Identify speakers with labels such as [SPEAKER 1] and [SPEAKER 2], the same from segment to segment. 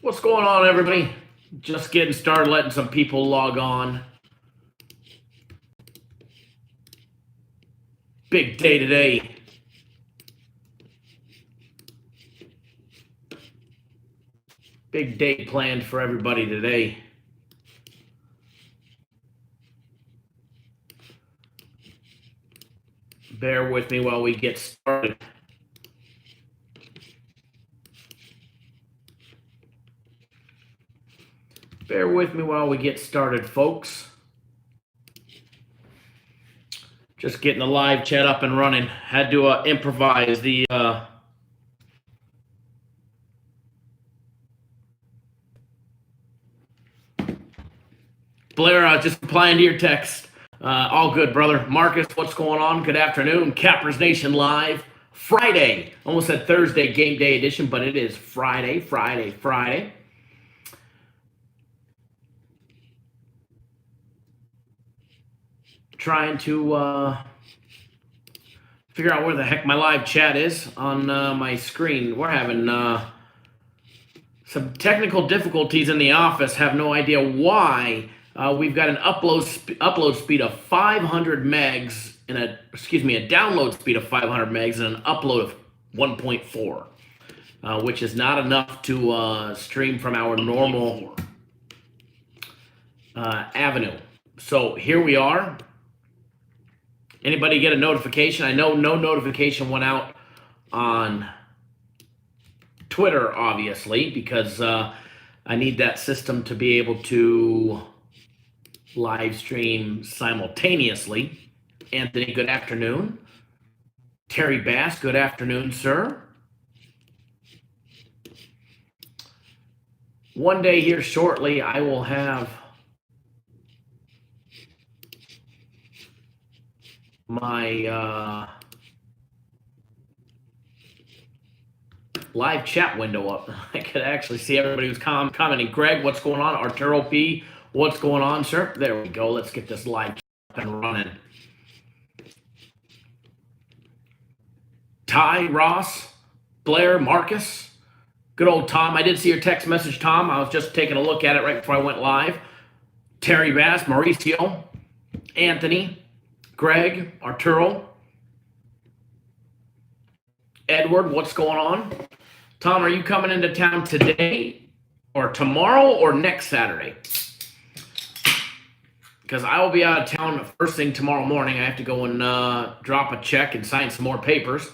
[SPEAKER 1] What's going on, everybody? Just getting started, letting some people log on. Big day today. Big day planned for everybody today. Bear with me while we get started. Bear with me while we get started, folks. Just getting the live chat up and running. Had to improvise the Blair, just replying to your text. All good, brother. Marcus, what's going on? Good afternoon. Cappers Nation live. Friday. Almost said Thursday game day edition, but it is Friday. Trying to figure out where the heck my live chat is on my screen. We're having some technical difficulties in the office. Have no idea why. We've got an upload speed of 500 megs and a download speed of 500 megs and an upload of 1.4, which is not enough to stream from our normal avenue. So here we are. Anybody get a notification? I know no notification went out on Twitter, obviously, because I need that system to be able to live stream simultaneously. Anthony, good afternoon. Terry Bass, good afternoon, sir. One day here shortly, I will have my live chat window up. I could actually see everybody who's commenting. Greg, what's going on? Arturo P, what's going on, sir? There we go. Let's get this live up and running. Ty, Ross, Blair, Marcus, good old Tom. I did see your text message, Tom. I was just taking a look at it right before I went live. Terry Bass, Mauricio, Anthony, Greg, Arturo, Edward, what's going on? Tom, are you coming into town today or tomorrow or next Saturday? Because I will be out of town first thing tomorrow morning. I have to go and drop a check and sign some more papers.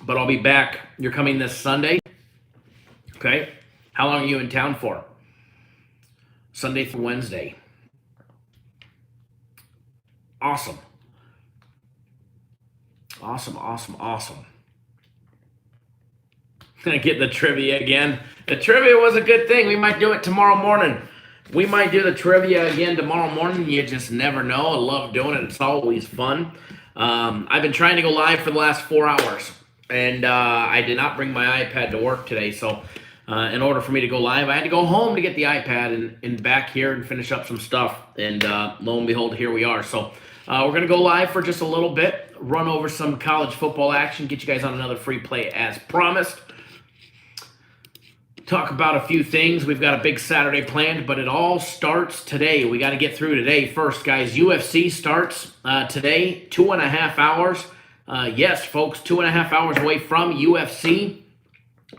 [SPEAKER 1] But I'll be back. You're coming this Sunday? Okay. How long are you in town for? Sunday through Wednesday. Awesome. Gonna get the trivia again. The trivia was a good thing. We might do it tomorrow morning. We might do the trivia again tomorrow morning. You just never know. I love doing it. It's always fun. I've been trying to go live for the last 4 hours, and I did not bring my iPad to work today. So in order for me to go live, I had to go home to get the iPad and back here and finish up some stuff. And lo and behold, here we are. So we're going to go live for just a little bit, run over some college football action, get you guys on another free play as promised. Talk about a few things. We've got a big Saturday planned, but it all starts today. We got to get through today first, guys. UFC starts today, 2.5 hours. Yes, folks, 2.5 hours away from UFC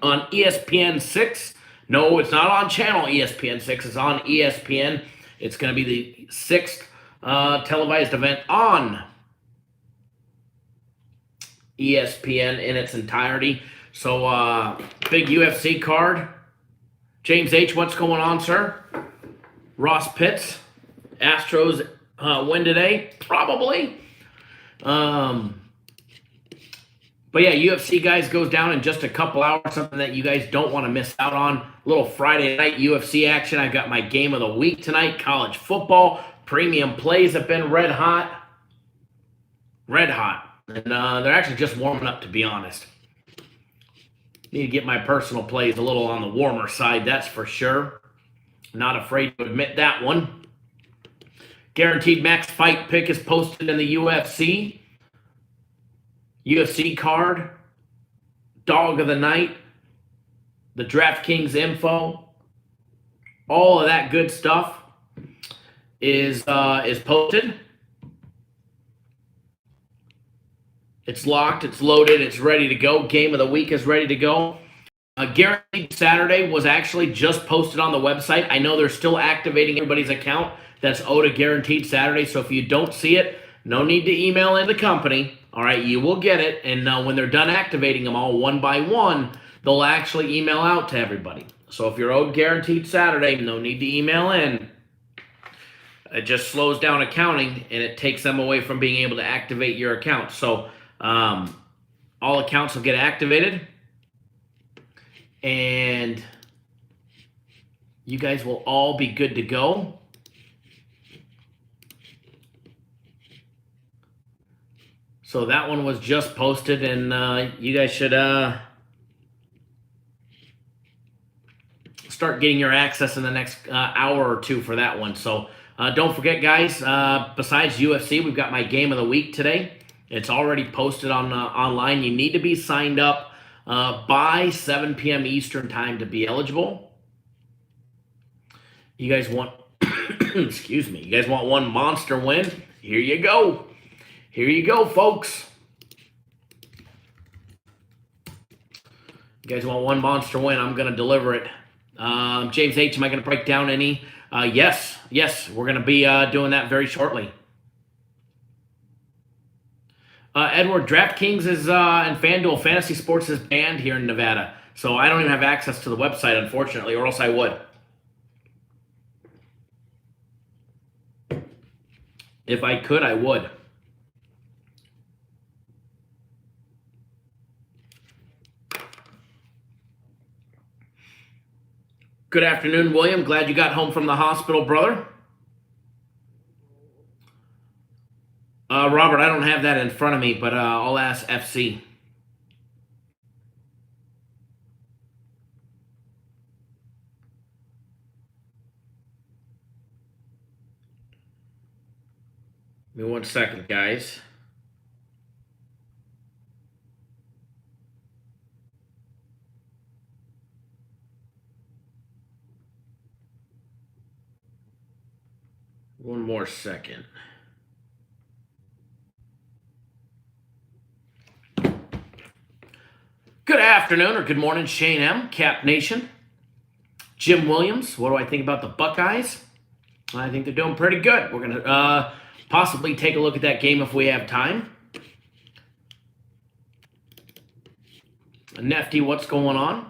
[SPEAKER 1] on ESPN 6. No, it's not on channel ESPN 6. It's on ESPN. It's going to be the 6th televised event on ESPN in its entirety. So, big UFC card. James H., what's going on, sir? Ross Pitts. Astros win today? Probably. But yeah, UFC, guys, goes down in just a couple hours, something that you guys don't want to miss out on. A little Friday night UFC action. I've got my game of the week tonight, college football. Premium plays have been red hot. Red hot. And they're actually just warming up, to be honest. Need to get my personal plays a little on the warmer side, that's for sure. Not afraid to admit that one. Guaranteed max fight pick is posted in the UFC. UFC card. Dog of the night. the DraftKings info, all of that good stuff is posted. It's locked, it's loaded, it's ready to go. Game of the week is ready to go. Guaranteed Saturday was actually just posted on the website. I know they're still activating everybody's account that's owed a Guaranteed Saturday. So if you don't see it, no need to email in the company. All right, you will get it. And when they're done activating them all one by one, they'll actually email out to everybody. So if you're owed Guaranteed Saturday, no need to email in. It just slows down accounting, and it takes them away from being able to activate your account. So all accounts will get activated, and you guys will all be good to go. So that one was just posted, and you guys should start getting your access in the next hour or two for that one. So don't forget, guys, besides UFC, we've got my game of the week today. It's already posted on online. You need to be signed up by 7 p.m. Eastern time to be eligible. You guys want, excuse me, you guys want one monster win? Here you go. Here you go, folks. You guys want one monster win? I'm going to deliver it. James H., am I going to break down any? Yes, we're going to be doing that very shortly. Edward, DraftKings is and FanDuel Fantasy Sports is banned here in Nevada. So I don't even have access to the website, unfortunately, or else I would. If I could, I would. Good afternoon, William. Glad you got home from the hospital, brother. Robert, I don't have that in front of me, but I'll ask FC. Give me 1 second, guys. One more second. Good afternoon or good morning, Shane M., Cap Nation. Jim Williams, what do I think about the Buckeyes? I think they're doing pretty good. We're going to possibly take a look at that game if we have time. Nefty, what's going on?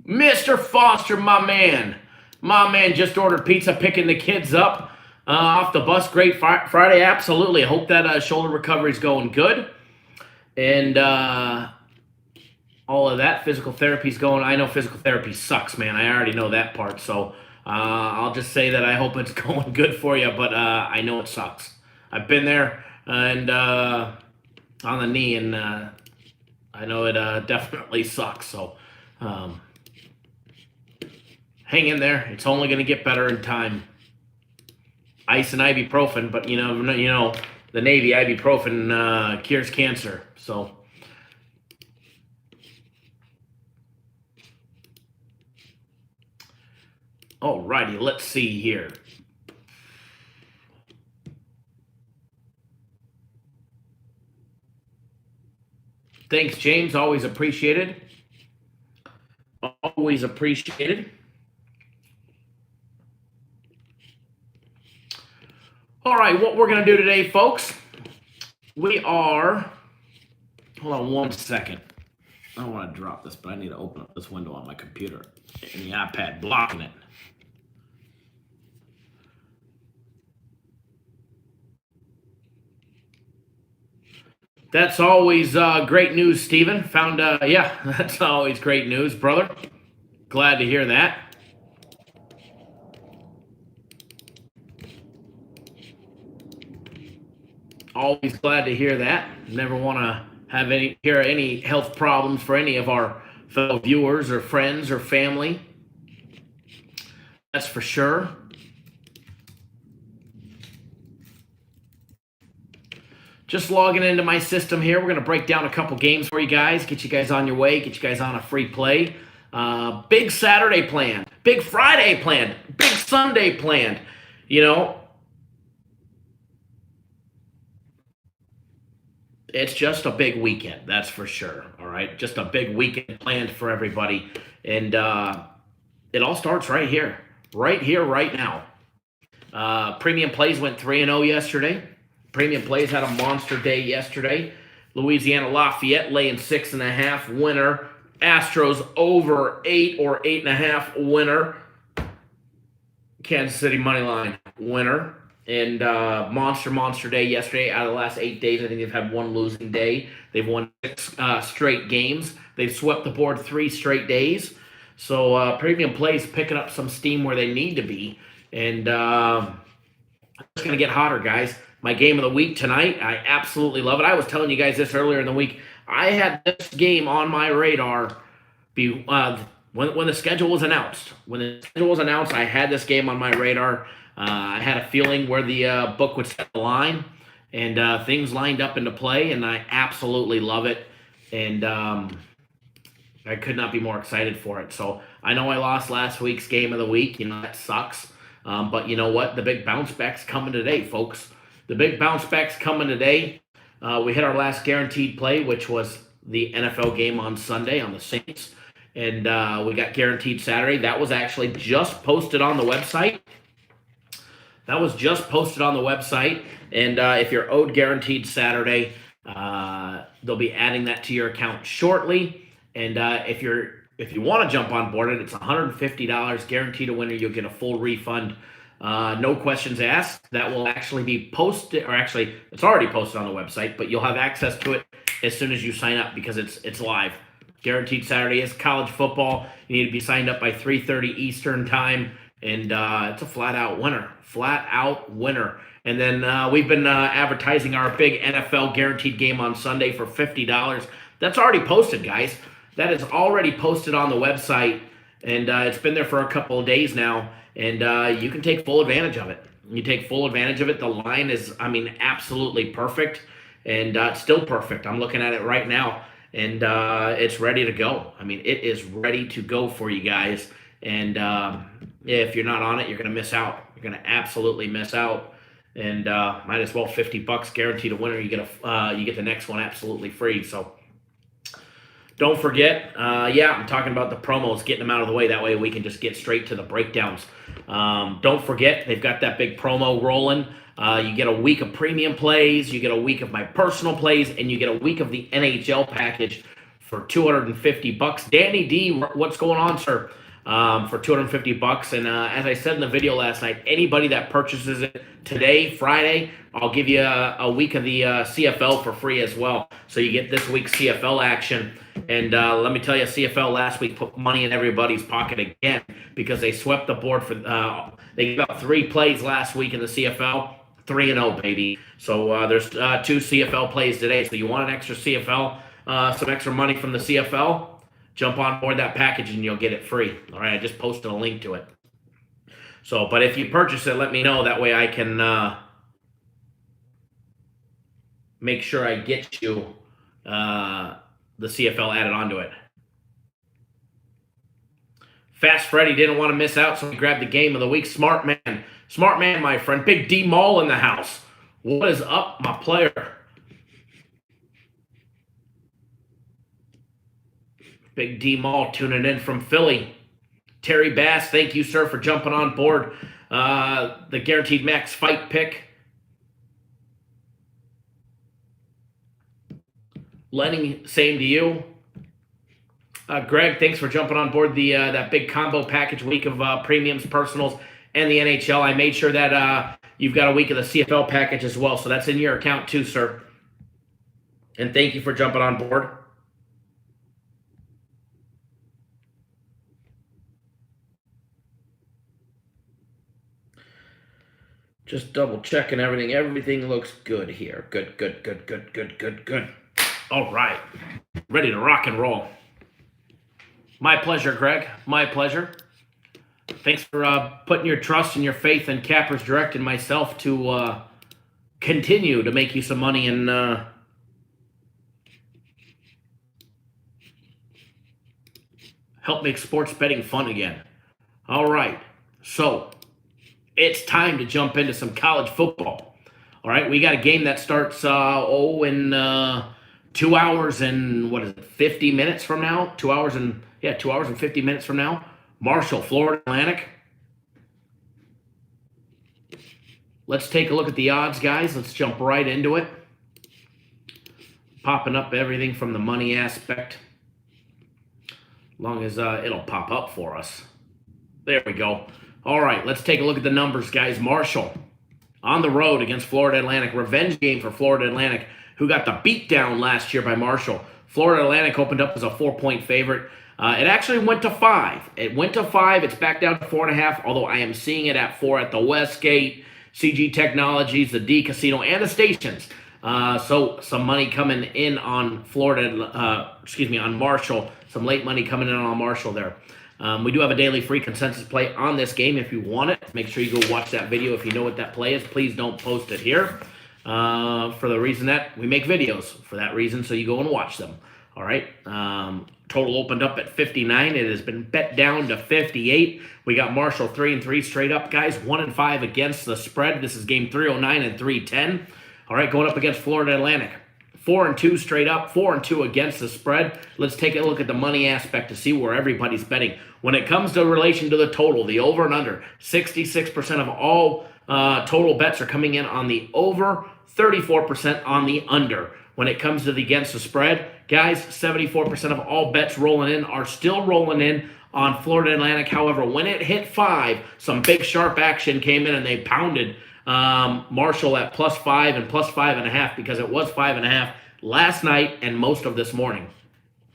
[SPEAKER 1] Mr. Foster, my man. My man just ordered pizza, picking the kids up off the bus. Great Friday, absolutely. I hope that shoulder recovery is going good. And all of that. Physical therapy is going. I know physical therapy sucks, man. I already know that part. So I'll just say that I hope it's going good for you, but I know it sucks. I've been there and on the knee, and I know it definitely sucks. So hang in there. It's only going to get better in time. Ice and ibuprofen, but you know, the Navy ibuprofen cures cancer. So alrighty, let's see here. Thanks, James. Always appreciated. Always appreciated. All right, what we're going to do today, folks, we are, hold on 1 second. I don't want to drop this, but I need to open up this window on my computer and the iPad blocking it. That's always great news, Stephen. Yeah, that's always great news, brother. Glad to hear that. Always glad to hear that. Never want to hear any health problems for any of our fellow viewers or friends or family. That's for sure. Just logging into my system here. We're going to break down a couple games for you guys, get you guys on your way, get you guys on a free play. Big Saturday planned, big Friday planned, big Sunday planned. You know, it's just a big weekend, that's for sure. All right, just a big weekend planned for everybody. And it all starts right here, right now. Premium Plays went 3-0 yesterday. Premium Plays had a monster day yesterday. Louisiana Lafayette laying 6.5 winner. Astros over 8 or 8.5 winner. Kansas City money line winner. And monster day yesterday. Out of the last 8 days, I think they've had one losing day. They've won 6 straight games. They've swept the board 3 straight days. So Premium Plays picking up some steam where they need to be. And it's going to get hotter, guys. My game of the week tonight, I absolutely love it. I was telling you guys this earlier in the week. I had this game on my radar when the schedule was announced. When the schedule was announced, I had this game on my radar. I had a feeling where the book would set the line, and things lined up into play, and I absolutely love it. And I could not be more excited for it. So I know I lost last week's game of the week. You know, that sucks. But you know what? The big bounce back's coming today, folks. The big bounce back's coming today. We hit our last guaranteed play, which was the NFL game on Sunday on the Saints. And we got guaranteed Saturday. That was actually just posted on the website. And if you're owed guaranteed Saturday, they'll be adding that to your account shortly. And if you want to jump on board it's $150 guaranteed a winner. You'll get a full refund. No questions asked. That will actually be posted, or actually it's already posted on the website, but you'll have access to it as soon as you sign up because it's live. Guaranteed Saturday is college football. You need to be signed up by 3:30 Eastern time, and it's a flat out winner. And then we've been advertising our big NFL guaranteed game on Sunday for $50. That's already posted, guys. That is already posted on the website, and it's been there for a couple of days now, and you can take full advantage of it. You take full advantage of it. The line is, absolutely perfect, and it's still perfect. I'm looking at it right now, and it's ready to go. It is ready to go for you guys, and if you're not on it, you're going to miss out. You're going to absolutely miss out, and might as well $50 guaranteed a winner. You get the next one absolutely free. So don't forget, I'm talking about the promos, getting them out of the way. That way we can just get straight to the breakdowns. Don't forget, they've got that big promo rolling. You get a week of premium plays, you get a week of my personal plays, and you get a week of the NHL package for $250. Danny D, what's going on, sir? For $250. And as I said in the video last night, anybody that purchases it today, Friday, I'll give you a week of the CFL for free as well. So you get this week's CFL action. And let me tell you, CFL last week put money in everybody's pocket again because they swept the board for. They gave up 3 plays last week in the CFL, 3-0, baby. So there's 2 CFL plays today. So you want an extra CFL, some extra money from the CFL? Jump on board that package and you'll get it free. All right, I just posted a link to it. So, but if you purchase it, let me know. That way I can make sure I get you the CFL added onto it. Fast Freddy didn't want to miss out, so he grabbed the game of the week. Smart man, my friend. Big D Mall in the house. What is up, my player? Big D Mall tuning in from Philly. Terry Bass, thank you, sir, for jumping on board. The Guaranteed Max fight pick. Lenny, same to you. Greg, thanks for jumping on board the that big combo package week of premiums, personals, and the NHL. I made sure that you've got a week of the CFL package as well, so that's in your account too, sir. And thank you for jumping on board. Just double checking everything. Everything looks good here. Good. All right. Ready to rock and roll. My pleasure, Greg. My pleasure. Thanks for putting your trust and your faith in Cappers Direct and myself to continue to make you some money and help make sports betting fun again. All right, so it's time to jump into some college football. All right, we got a game that starts in 2 hours and 50 minutes from now. 2 hours and 50 minutes from now. Marshall, Florida Atlantic. Let's take a look at the odds, guys. Let's jump right into it. Popping up everything from the money aspect. As long as it'll pop up for us. There we go. All right, let's take a look at the numbers, guys. Marshall on the road against Florida Atlantic. Revenge game for Florida Atlantic, who got the beat down last year by Marshall. Florida Atlantic opened up as a 4-point favorite. It actually went to 5. It went to 5. It's back down to 4.5, although I am seeing it at 4 at the Westgate, CG Technologies, the D Casino, and the stations. So some money coming in on on Marshall. Some late money coming in on Marshall there. We do have a daily free consensus play on this game if you want it. Make sure you go watch that video if you know what that play is. Please don't post it here for the reason that we make videos for that reason, so you go and watch them. All right. Total opened up at 59. It has been bet down to 58. We got Marshall 3-3 straight up, guys. 1-5 against the spread. This is game 309 and 310. All right, going up against Florida Atlantic. 4-2 straight up, 4-2 against the spread. Let's take a look at the money aspect to see where everybody's betting. When it comes to relation to the total, the over and under, 66% of all total bets are coming in on the over, 34% on the under. When it comes to the against the spread, guys, 74% of all bets rolling in are still rolling in on Florida Atlantic. However, when it hit 5, some big sharp action came in and they pounded Marshall at +5 and +5.5 because it was 5.5 last night and most of this morning.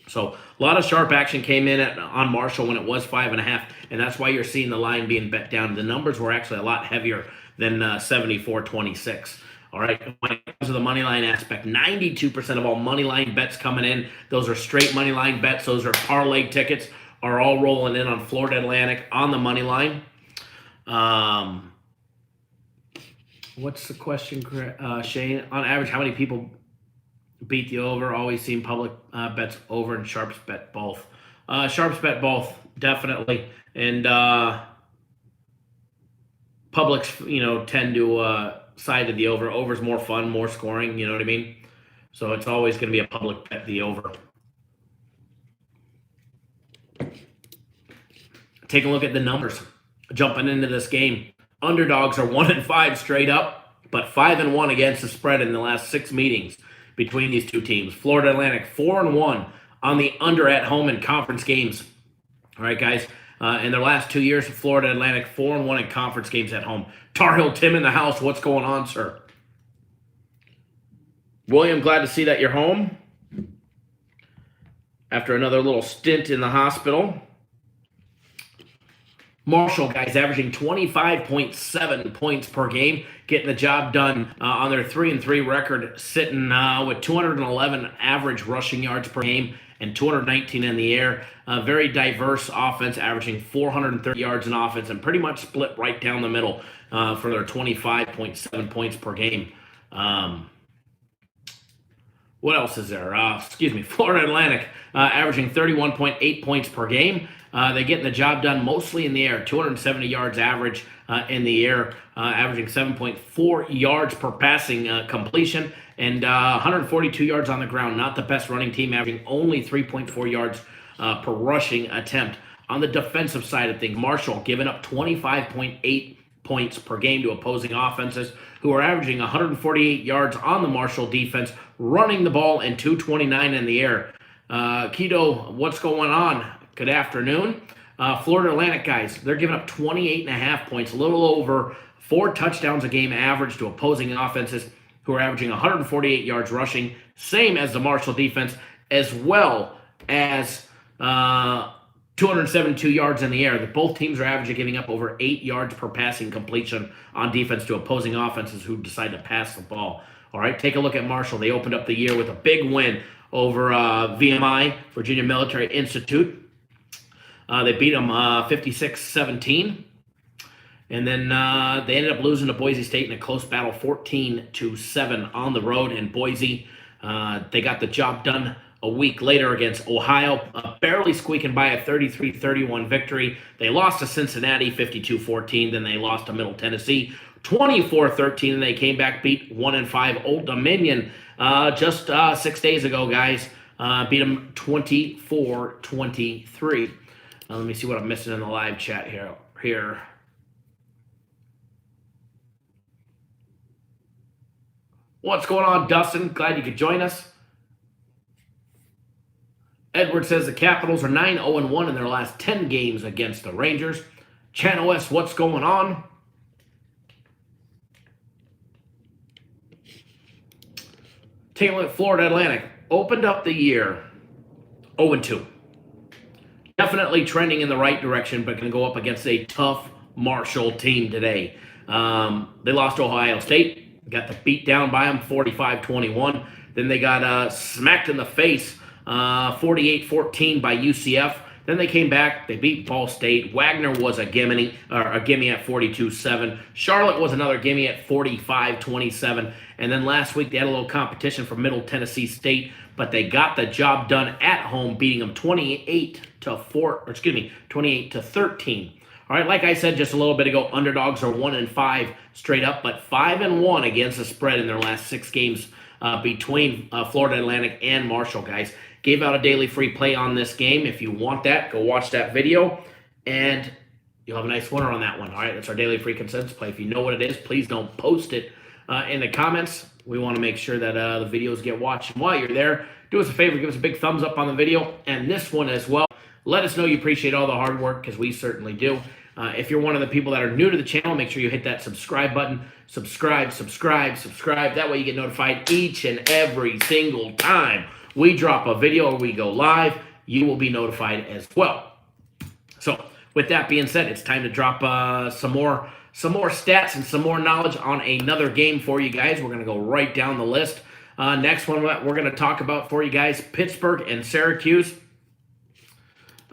[SPEAKER 1] So a lot of sharp action came in on Marshall when it was 5.5, and that's why you're seeing the line being bet down. The numbers were actually a lot heavier than 74-26. All right, when it comes to the money line aspect, 92% of all money line bets coming in. Those are straight money line bets. Those are parlay tickets, are all rolling in on Florida Atlantic on the money line. What's the question, Shane? On average, how many people beat the over? Always seen public bets over and sharps bet both. Sharps bet both, definitely. And publics, tend to side of the over. Over's more fun, more scoring, you know what I mean? So it's always going to be a public bet, the over. Take a look at the numbers. Jumping into this game. Underdogs are 1-5 straight up, but 5-1 against the spread in the last 6 meetings between these two teams. Florida Atlantic 4-1 on the under at home in conference games. All right, guys. In their last 2 years, Florida Atlantic 4-1 in conference games at home. Tar Heel Tim in the house. What's going on, sir? William, glad to see that you're home after another little stint in the hospital. Marshall, guys, averaging 25.7 points per game, getting the job done on their 3-3 record, sitting with 211 average rushing yards per game and 219 in the air. Very diverse offense, averaging 430 yards in offense and pretty much split right down the middle for their 25.7 points per game. What else is there? Florida Atlantic averaging 31.8 points per game. They're getting the job done mostly in the air, 270 yards average in the air, averaging 7.4 yards per passing completion, and 142 yards on the ground. Not the best running team, averaging only 3.4 yards per rushing attempt. On the defensive side of things, Marshall giving up 25.8 points per game to opposing offenses, who are averaging 148 yards on the Marshall defense, running the ball, and 229 in the air. Keto, what's going on? Good afternoon. Florida Atlantic, guys, they're giving up 28.5 points, a little over 4 touchdowns a game average to opposing offenses, who are averaging 148 yards rushing, same as the Marshall defense, as well as 272 yards in the air. Both teams are averaging giving up over 8 yards per passing completion on defense to opposing offenses who decide to pass the ball. All right, take a look at Marshall. They opened up the year with a big win over VMI, Virginia Military Institute. They beat them 56-17. And then they ended up losing to Boise State in a close battle, 14-7 on the road in Boise. They got the job done a week later against Ohio, barely squeaking by a 33-31 victory. They lost to Cincinnati 52-14. Then they lost to Middle Tennessee 24-13. And they came back, beat 1-5 Old Dominion just 6 days ago, guys. Beat them 24-23. Let me see what I'm missing in the live chat here. What's going on, Dustin? Glad you could join us. Edward says the Capitals are 9-0-1 in their last 10 games against the Rangers. Channel S, what's going on? Taking a look at Florida Atlantic. Opened up the year 0-2. Definitely trending in the right direction, but going to go up against a tough Marshall team today. They lost to Ohio State. Got the beat down by them, 45-21. Then they got smacked in the face, 48-14 by UCF. Then they came back. They beat Ball State. Wagner was a gimme at 42-7. Charlotte was another gimme at 45-27. And then last week they had a little competition from Middle Tennessee State, but they got the job done at home, beating them 28-13. All right, like I said just a little bit ago, underdogs are 1-5 straight up, but 5-1 against the spread in their last 6 games between Florida Atlantic and Marshall, guys. Gave out a daily free play on this game. If you want that, go watch that video, and you'll have a nice winner on that one. All right, that's our daily free consensus play. If you know what it is, please don't post it in the comments. We want to make sure that the videos get watched. And while you're there, do us a favor, give us a big thumbs up on the video and this one as well. Let us know you appreciate all the hard work, because we certainly do. If you're one of the people that are new to the channel, make sure you hit that subscribe button. Subscribe. That way you get notified each and every single time we drop a video or we go live. You will be notified as well. So with that being said, it's time to drop some more stats and some more knowledge on another game for you guys. We're going to go right down the list. Next one we're going to talk about for you guys, Pittsburgh and Syracuse.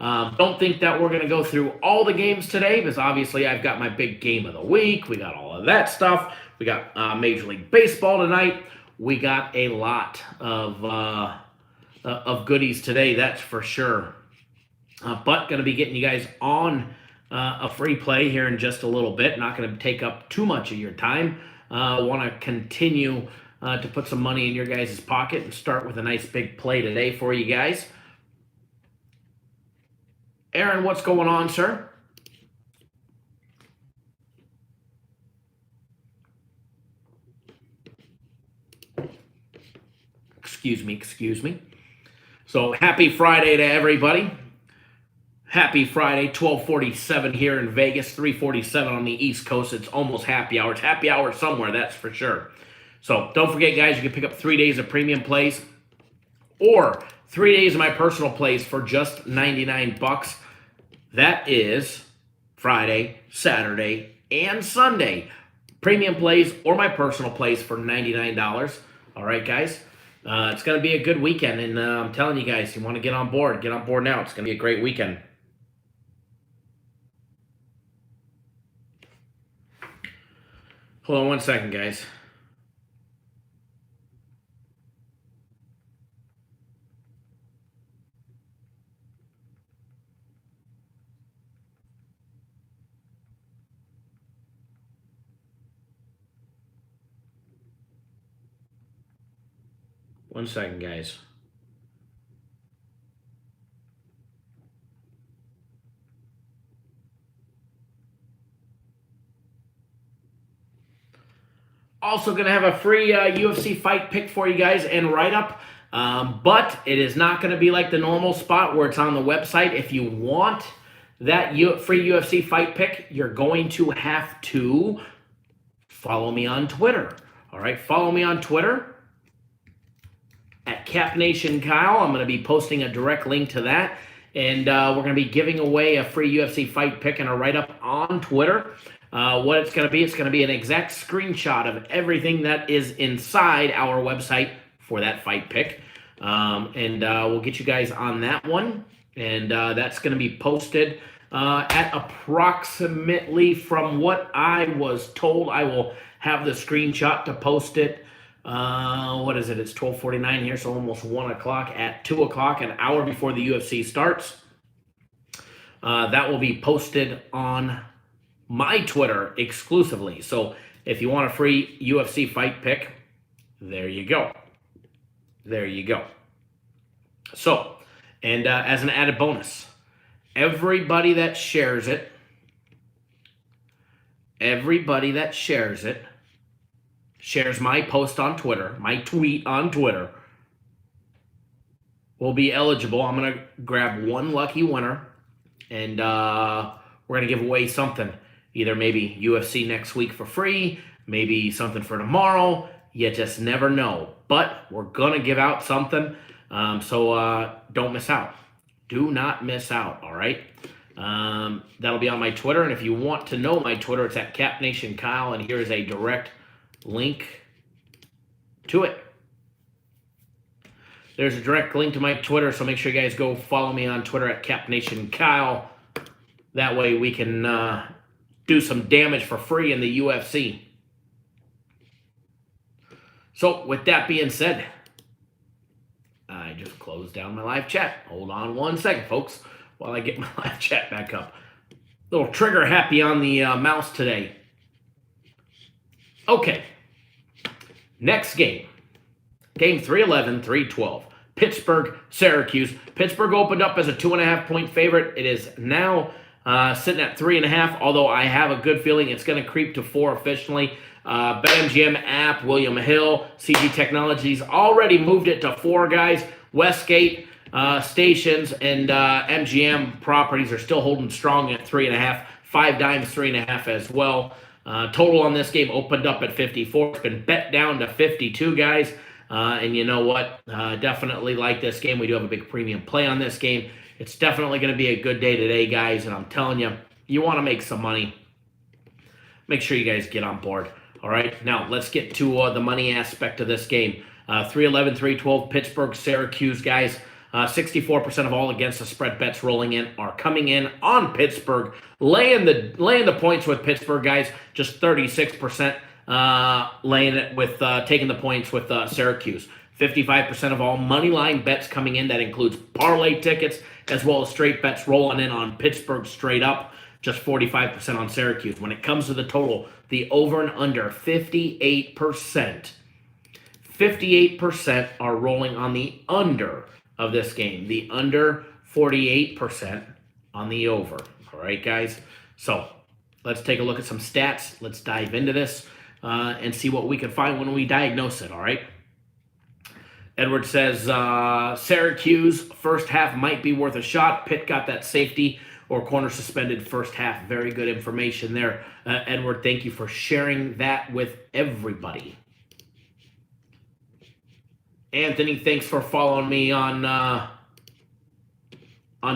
[SPEAKER 1] Don't think that we're going to go through all the games today, because obviously I've got my big game of the week. We got all of that stuff. We got Major League Baseball tonight. We got a lot of goodies today, that's for sure. But going to be getting you guys on a free play here in just a little bit. Not going to take up too much of your time. Want to continue to put some money in your guys' pocket and start with a nice big play today for you guys. Aaron, what's going on, sir? Excuse me. So happy Friday to everybody. Happy Friday, 12:47 here in Vegas, 3:47 on the East Coast. It's almost happy hour. It's happy hour somewhere, that's for sure. So don't forget, guys, you can pick up 3 days of premium plays or 3 days of my personal plays for just $99. That is Friday, Saturday, and Sunday. Premium plays or my personal plays for $99. All right, guys. It's going to be a good weekend, and I'm telling you guys, you want to get on board. Get on board now. It's going to be a great weekend. Hold on one second, guys. One second, guys. Also going to have a free UFC fight pick for you guys and write-up. But it is not going to be like the normal spot where it's on the website. If you want that free UFC fight pick, you're going to have to follow me on Twitter. All right, follow me on Twitter at CapNationKyle. I'm going to be posting a direct link to that. And we're going to be giving away a free UFC fight pick and a write-up on Twitter. What it's going to be an exact screenshot of everything that is inside our website for that fight pick. And we'll get you guys on that one. And that's going to be posted at approximately, from what I was told, I will have the screenshot to post it. What is it? It's 12:49 here, so almost 1 o'clock. At 2 o'clock, an hour before the UFC starts. That will be posted on my Twitter exclusively. So if you want a free UFC fight pick, there you go. There you go. So, and as an added bonus, everybody that shares it, shares my post on Twitter, my tweet on Twitter, will be eligible. I'm going to grab one lucky winner, and we're going to give away something. Either maybe UFC next week for free, maybe something for tomorrow. You just never know. But we're going to give out something, so don't miss out. Do not miss out, all right? That'll be on my Twitter, and if you want to know my Twitter, it's at CapNationKyle, and here is a direct link to it. There's a direct link to my Twitter, so make sure you guys go follow me on Twitter at CapNationKyle. That way we can do some damage for free in the UFC. So, with that being said, I just closed down my live chat. Hold on 1 second, folks, while I get my live chat back up. Little trigger happy on the mouse today. Okay. Next game. Game 311, 312. Pittsburgh, Syracuse. Pittsburgh opened up as a 2.5-point favorite. It is now sitting at 3.5, although I have a good feeling it's going to creep to 4 officially. BetMGM app, William Hill, CG Technologies already moved it to 4, guys. Westgate stations and MGM properties are still holding strong at 3.5. 5 Dimes 3.5 as well. Total on this game opened up at 54. It's been bet down to 52, guys. And you know what? Definitely like this game. We do have a big premium play on this game. It's definitely going to be a good day today, guys. And I'm telling you, you want to make some money, make sure you guys get on board. All right, now let's get to the money aspect of this game. 311, 312, Pittsburgh, Syracuse, guys. 64% of all against the spread bets rolling in are coming in on Pittsburgh. Laying the points with Pittsburgh, guys. Just 36% laying it with taking the points with Syracuse. 55% of all money line bets coming in. That includes parlay tickets as well as straight bets rolling in on Pittsburgh straight up. Just 45% on Syracuse. When it comes to the total, the over and under, 58%. 58% are rolling on the under of this game. The under, 48% on the over. All right, guys? So let's take a look at some stats. Let's dive into this and see what we can find when we diagnose it, all right? Edward says, Syracuse, first half might be worth a shot. Pitt got that safety or corner suspended first half. Very good information there. Edward, thank you for sharing that with everybody. Anthony, thanks for following me on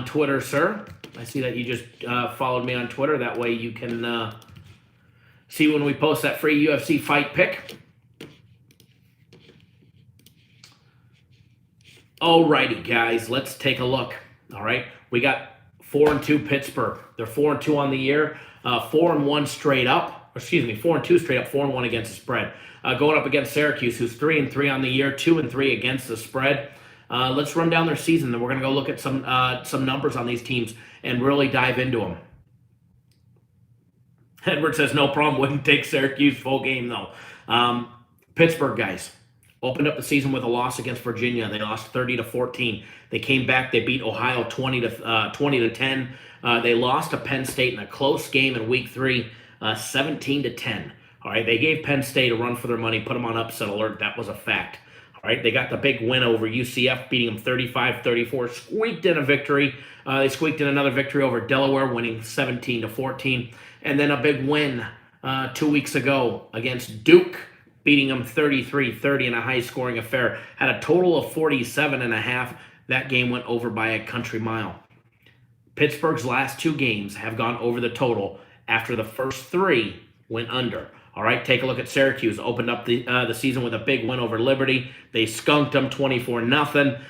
[SPEAKER 1] Twitter, sir. I see that you just followed me on Twitter. That way you can see when we post that free UFC fight pick. Alrighty, guys, let's take a look. All right, we got 4-2 Pittsburgh. They're 4-2 on the year. 4-1 straight up. Excuse me, 4-2 straight up. 4-1 against the spread. Going up against Syracuse, who's 3-3 on the year. 2-3 against the spread. Let's run down their season. Then we're going to go look at some numbers on these teams and really dive into them. Edward says no problem. Wouldn't take Syracuse full game though. Pittsburgh, guys. Opened up the season with a loss against Virginia. They lost 30-14. They came back. They beat Ohio 20-10. They lost to Penn State in a close game in Week 3, 17-10. All right, they gave Penn State a run for their money, put them on upset alert. That was a fact. All right, they got the big win over UCF, beating them 35-34. Squeaked in a victory. They squeaked in another victory over Delaware, winning 17-14. And then a big win 2 weeks ago against Duke, beating them 33-30 in a high-scoring affair. Had a total of 47.5. That game went over by a country mile. Pittsburgh's last 2 games have gone over the total after the first 3 went under. All right, take a look at Syracuse. Opened up the season with a big win over Liberty. They skunked them 24-0.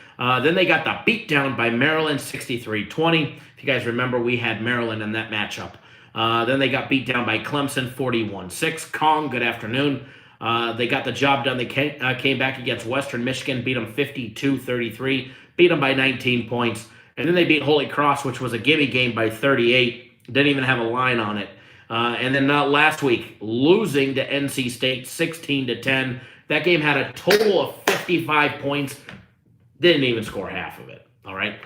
[SPEAKER 1] Then they got the beat down by Maryland 63-20. If you guys remember, we had Maryland in that matchup. Then they got beat down by Clemson 41-6. Kong, good afternoon. They got the job done. They came back against Western Michigan, beat them 52-33, beat them by 19 points. And then they beat Holy Cross, which was a gimme game, by 38. Didn't even have a line on it. And then last week, losing to NC State 16-10. That game had a total of 55 points. Didn't even score half of it. All right.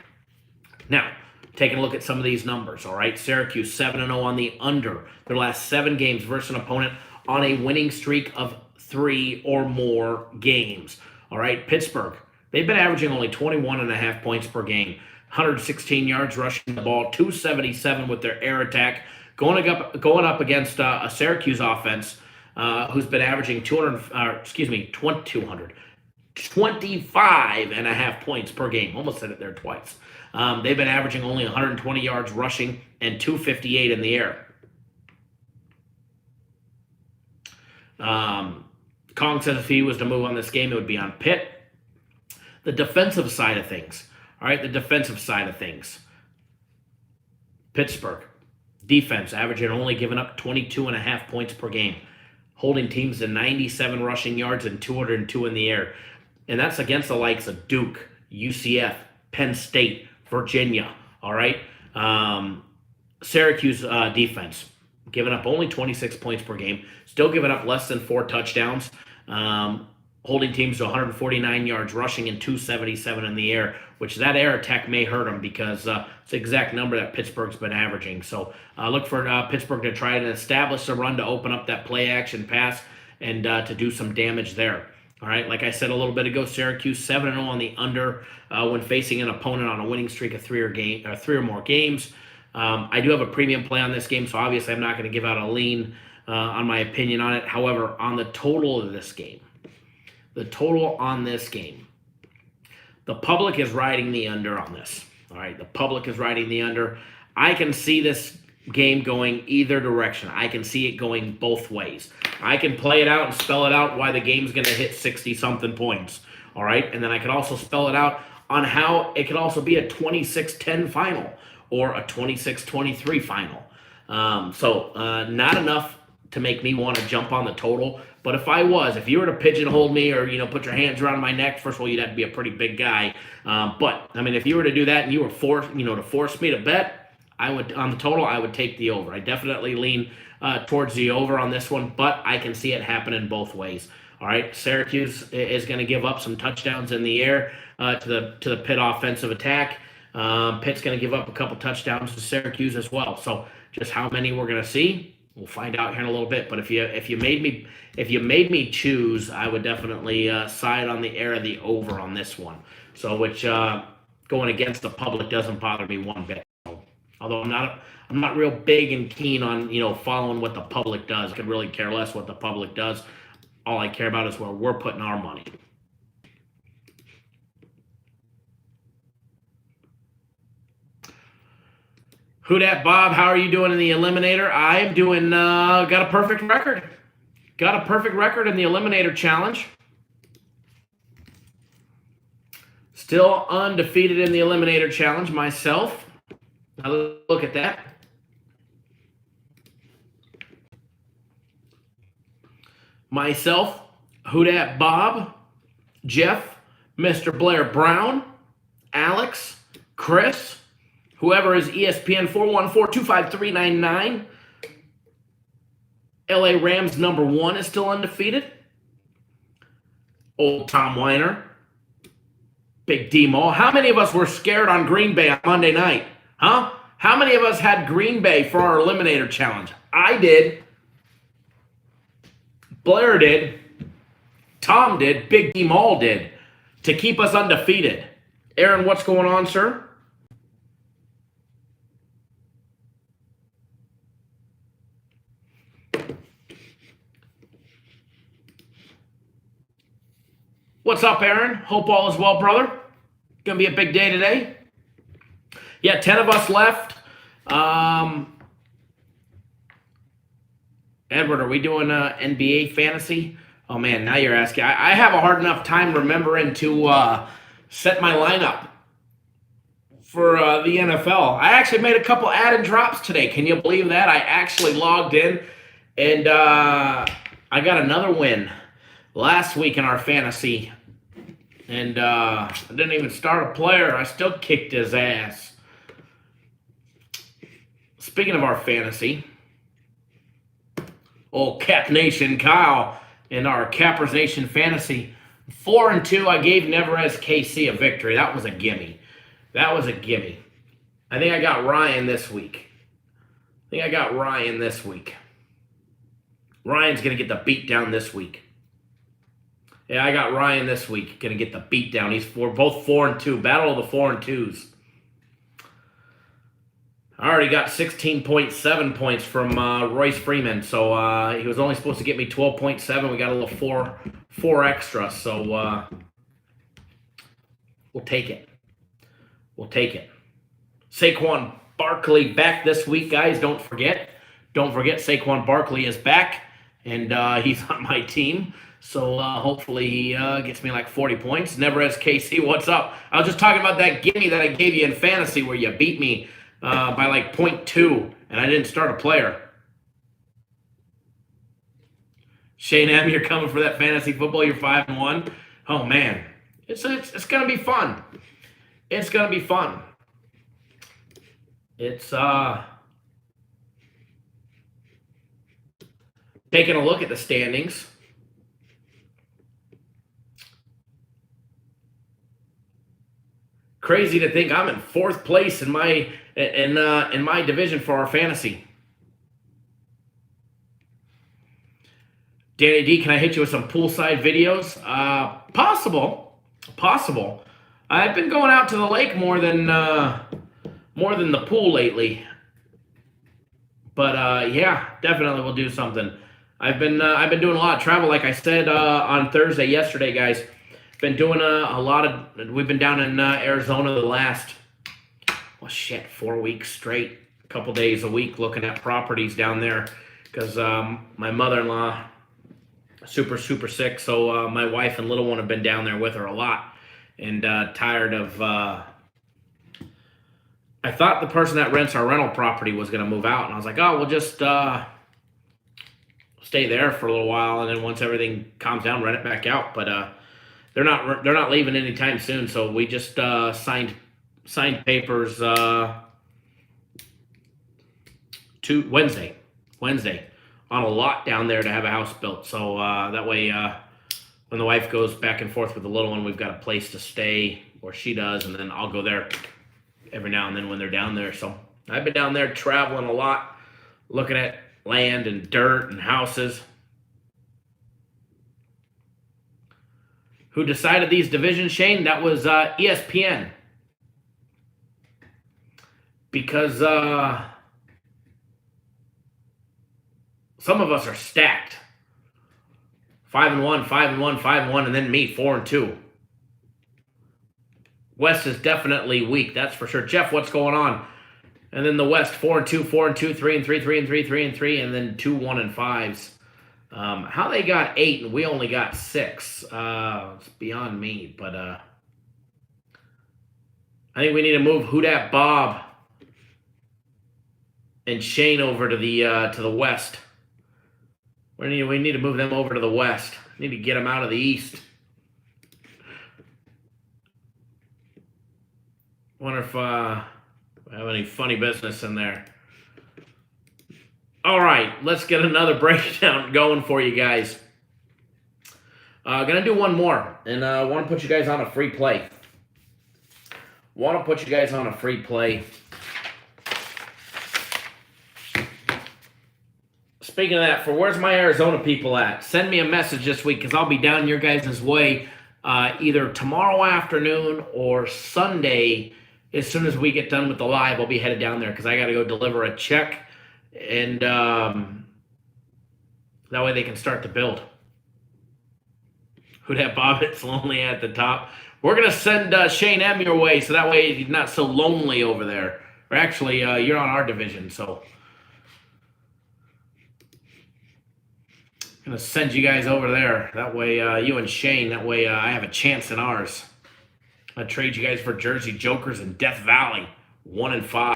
[SPEAKER 1] Now, taking a look at some of these numbers. All right. Syracuse 7-0 on the under their last 7 games versus an opponent on a winning streak of 3 or more games. All right. Pittsburgh, they've been averaging only 21.5 points per game. 116 yards rushing the ball, 277 with their air attack. Going up against a Syracuse offense who's been averaging 25.5 points per game. Almost said it there twice. They've been averaging only 120 yards rushing and 258 in the air. Kong says if he was to move on this game, it would be on Pitt. The defensive side of things. All right, the defensive side of things. Pittsburgh. Defense, averaging only giving up 22.5 points per game. Holding teams to 97 rushing yards and 202 in the air. And that's against the likes of Duke, UCF, Penn State, Virginia. All right? Syracuse defense, giving up only 26 points per game. Still giving up less than 4 touchdowns. Holding teams to 149 yards rushing and 277 in the air, which that air attack may hurt them because it's the exact number that Pittsburgh's been averaging. So look for Pittsburgh to try and establish a run to open up that play action pass and to do some damage there. All right, like I said a little bit ago, Syracuse 7-0 on the under when facing an opponent on a winning streak of 3 or more games. I do have a premium play on this game, so obviously I'm not going to give out a lean on my opinion on it. However, on the total of this game, the public is riding the under on this. All right, the public is riding the under. I can see this game going either direction. I can see it going both ways. I can play it out and spell it out why the game's going to hit 60-something points. All right, and then I can also spell it out on how it could also be a 26-10 final or a 26-23 final. So not enough to make me want to jump on the total. But if you were to pigeonhole me or, put your hands around my neck, first of all, you'd have to be a pretty big guy. But, I mean, if you were to do that and you were to force me to bet, on the total, I would take the over. I definitely lean towards the over on this one, but I can see it happening both ways. All right, Syracuse is going to give up some touchdowns in the air to the Pitt offensive attack. Pitt's going to give up a couple touchdowns to Syracuse as well. So just how many we're going to see, we'll find out here in a little bit. But if you made me choose, I would definitely side on the air of the over on this one. So which going against the public doesn't bother me one bit. Although I'm not real big and keen on following what the public does. I could really care less what the public does. All I care about is where we're putting our money. Who dat, Bob? How are you doing in the Eliminator? I am doing, got a perfect record. Got a perfect record in the Eliminator Challenge. Still undefeated in the Eliminator Challenge myself. Now look at that. Myself, Who dat, Bob, Jeff, Mr. Blair Brown, Alex, Chris, whoever is ESPN 414-25399. LA Rams #1 is still undefeated. Old Tom Weiner. Big D-Mo. How many of us were scared on Green Bay on Monday night? Huh? How many of us had Green Bay for our Eliminator Challenge? I did. Blair did. Tom did. Big D-Mo did. To keep us undefeated. Aaron, what's going on, sir? What's up, Aaron? Hope all is well, brother. Gonna be a big day today. Yeah, 10 of us left. Edward, are we doing NBA fantasy? Oh man, now you're asking. I have a hard enough time remembering to set my lineup for the NFL. I actually made a couple add and drops today. Can you believe that? I actually logged in and I got another win last week in our fantasy. And I didn't even start a player. I still kicked his ass. Speaking of our fantasy, old Cap Nation Kyle and our Cappers Nation fantasy, 4-2. I gave Neverez KC a victory. That was a gimme. That was a gimme. I think I got Ryan this week. Ryan's going to get the beat down this week. Yeah, I got Ryan this week. Going to get the beat down. He's both 4-2. Battle of the 4-2s. I already got 16.7 points from Royce Freeman. So he was only supposed to get me 12.7. We got a little four extra. So we'll take it. Saquon Barkley back this week, guys. Don't forget, Saquon Barkley is back, and he's on my team. So hopefully he gets me like 40 points. Neverez KC, what's up? I was just talking about that gimme that I gave you in fantasy where you beat me by like 0.2, and I didn't start a player. Shane M, you're coming for that fantasy football. You're 5-1. Oh man, it's gonna be fun. It's gonna be fun. It's taking a look at the standings. Crazy to think I'm in 4th place in my division for our fantasy. Danny D, can I hit you with some poolside videos? Possible. I've been going out to the lake more than the pool lately. But yeah, definitely we'll do something. I've been doing a lot of travel, like I said on yesterday, guys. Been doing a lot of. We've been down in Arizona the last 4 weeks straight, a couple days a week, looking at properties down there because my mother-in-law super sick. So my wife and little one have been down there with her a lot, and tired of. I thought the person that rents our rental property was going to move out, and I was like, oh, we'll just stay there for a little while, and then once everything calms down, rent it back out. But they're not leaving anytime soon, so we just signed papers Wednesday on a lot down there to have a house built. So that way, when the wife goes back and forth with the little one, we've got a place to stay, or she does, and then I'll go there every now and then when they're down there. So I've been down there traveling a lot, looking at land and dirt and houses. Who decided these divisions, Shane? That was ESPN. Because some of us are stacked. 5-1, 5-1, 5-1, and then me, 4-2. West is definitely weak, that's for sure. Jeff, what's going on? And then the West, 4-2, 4-2, 3-3, 3-3, 3-3, and then 2 1-5s. How they got 8 and we only got 6? It's beyond me, but I think we need to move Who Dat Bob and Shane over to the West. We need to move them over to the West. Need to get them out of the East. Wonder if I have any funny business in there. All right, let's get another breakdown going for you guys. Gonna do one more, and want to put you guys on a free play. Speaking of that, for where's my Arizona people at? Send me a message this week because I'll be down your guys' way either tomorrow afternoon or Sunday. As soon as we get done with the live, I'll be headed down there because I got to go deliver a check, and that way they can start to build. Who Dat Bob? It's lonely at the top. We're going to send Shane M your way so that way he's not so lonely over there. Or actually, you're on our division, so. Gonna send you guys over there. That way, you and Shane, that way I have a chance in ours. I'll trade you guys for Jersey Jokers and Death Valley. 1 and 5.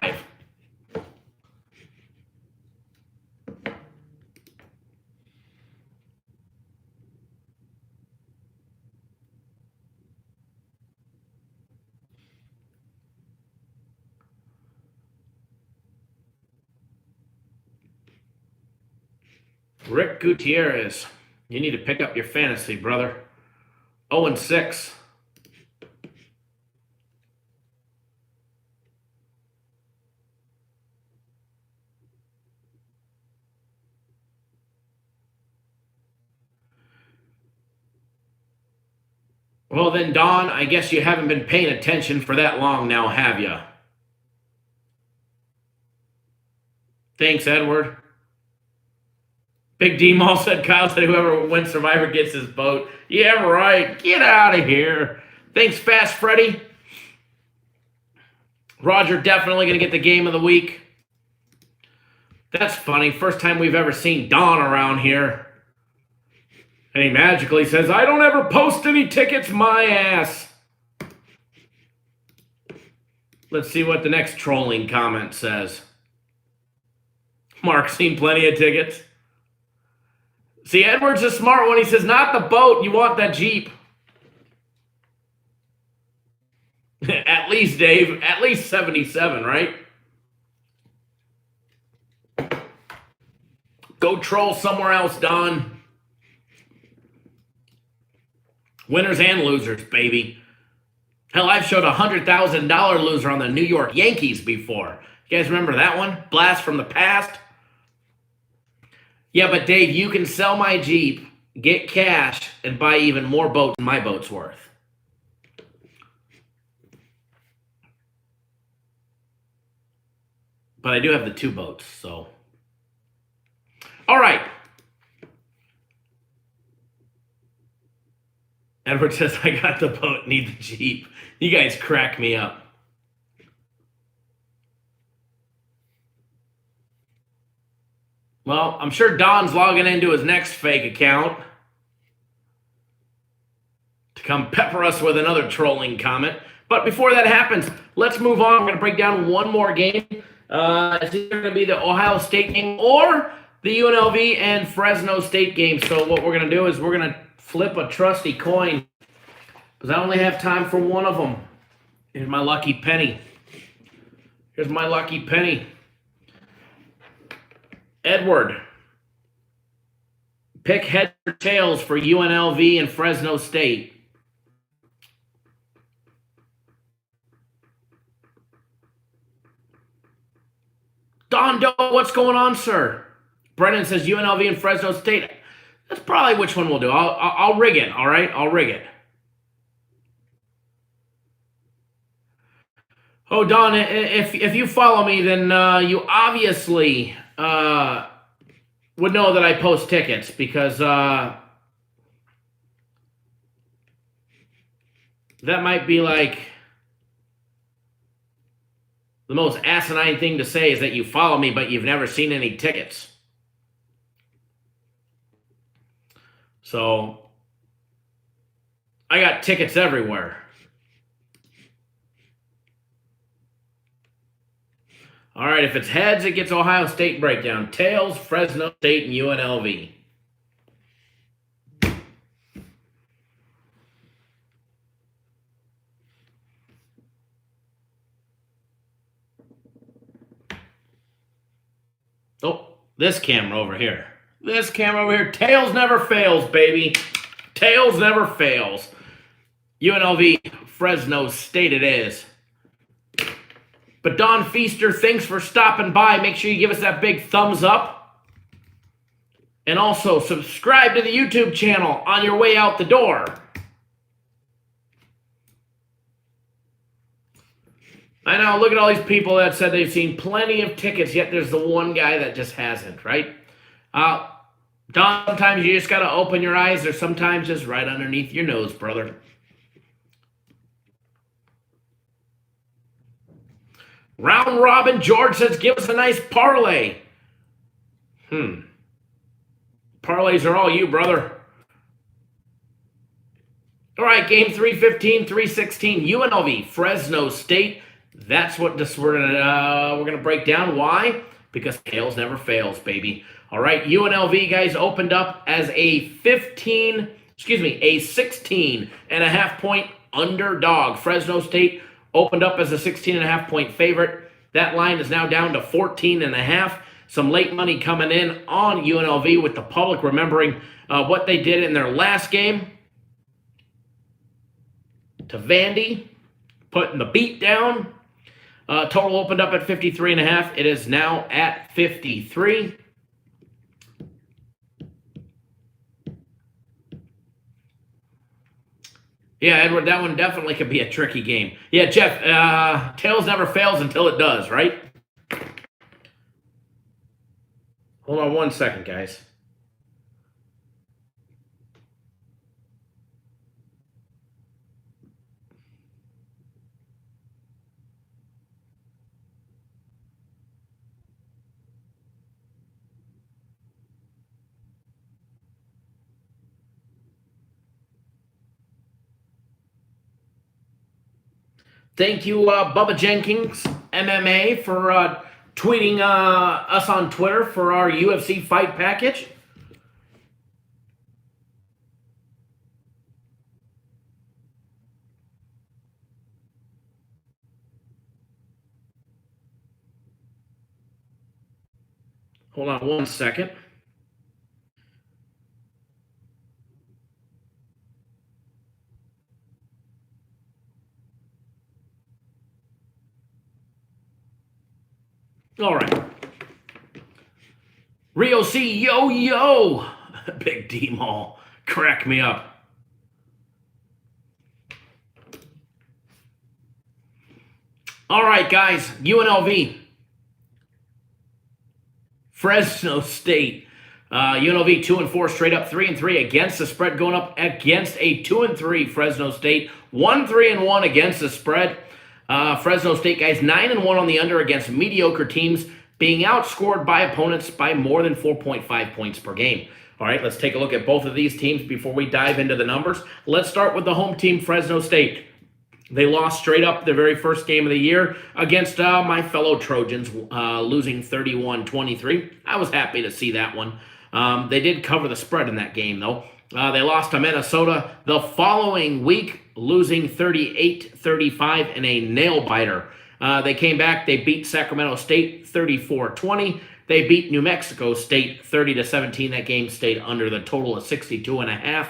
[SPEAKER 1] Rick Gutierrez, you need to pick up your fantasy, brother. 0 and 6. Well then, Don, I guess you haven't been paying attention for that long now, have you? Thanks, Edward. Big D Mall said, Kyle said whoever wins Survivor gets his boat. Yeah, right. Get out of here. Thanks, Fast Freddy. Roger definitely going to get the game of the week. That's funny. First time we've ever seen Don around here. And he magically says, I don't ever post any tickets, my ass. Let's see what the next trolling comment says. Mark's seen plenty of tickets. See, Edward's a smart one. He says, not the boat. You want that Jeep. At least, Dave. At least 77, right? Go troll somewhere else, Don. Winners and losers, baby. Hell, I've showed a $100,000 loser on the New York Yankees before. You guys remember that one? Blast from the past? Yeah, but Dave, you can sell my Jeep, get cash, and buy even more boat than my boat's worth. But I do have the 2 boats, so. All right. Edward says, I got the boat, need the Jeep. You guys crack me up. Well, I'm sure Don's logging into his next fake account to come pepper us with another trolling comment. But before that happens, let's move on. We're going to break down one more game. It's either going to be the Ohio State game or the UNLV and Fresno State game. So what we're going to do is we're going to flip a trusty coin because I only have time for one of them. Here's my lucky penny. Here's my lucky penny. Edward, pick heads or tails for UNLV and Fresno State. Don Doe, what's going on, sir? Brennan says UNLV and Fresno State. That's probably which one we'll do. I'll rig it, all right? I'll rig it. Oh, Don, if you follow me, then you obviously would know that I post tickets because that might be like the most asinine thing to say is that you follow me, but you've never seen any tickets. So I got tickets everywhere. All right, if it's heads, it gets Ohio State breakdown. Tails, Fresno State, and UNLV. Oh, this camera over here. This camera over here. Tails never fails, baby. Tails never fails. UNLV, Fresno State it is. But Don Feaster, thanks for stopping by. Make sure you give us that big thumbs up. And also subscribe to the YouTube channel on your way out the door. I know, look at all these people that said they've seen plenty of tickets, yet there's the one guy that just hasn't, right? Don, sometimes you just got to open your eyes, or sometimes just right underneath your nose, brother. Round Robin, George says, give us a nice parlay. Parlay Parlays are all you, brother. All right, game 315, 316, UNLV, Fresno State. That's what we're gonna break down. Why? Because tails never fails, baby. All right, UNLV guys opened up as a 16.5 point underdog. Fresno State opened up as a 16.5 point favorite. That line is now down to 14.5. Some late money coming in on UNLV with the public remembering what they did in their last game to Vandy, putting the beat down. Total opened up at 53.5. It is now at 53. Yeah, Edward, that one definitely could be a tricky game. Yeah, Jeff, tails never fails until it does, right? Hold on one second, guys. Thank you, Bubba Jenkins, MMA, for tweeting us on Twitter for our UFC fight package. Hold on one second. All right. Rio C, yo. Big D-Mall. Crack me up. All right, guys. UNLV. Fresno State. UNLV 2-4 straight up, 3-3 against the spread, going up against a 2-3 Fresno State. 1-3-1 against the spread. Fresno State guys 9-1 on the under against mediocre teams, being outscored by opponents by more than 4.5 points per game. All right, let's take a look at both of these teams before we dive into the numbers. Let's start with the home team, Fresno State. They lost straight up their very first game of the year against my fellow Trojans, losing 31-23. I was happy to see that one. They did cover the spread in that game, though. They lost to Minnesota the following week, losing 38-35 in a nail-biter. They came back. They beat Sacramento State 34-20. They beat New Mexico State 30-17. That game stayed under the total of 62.5.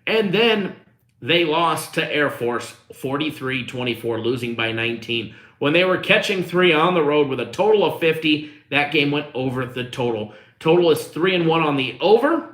[SPEAKER 1] And then they lost to Air Force 43-24, losing by 19. When they were catching three on the road with a total of 50, that game went over the total. Total is 3-1 on the over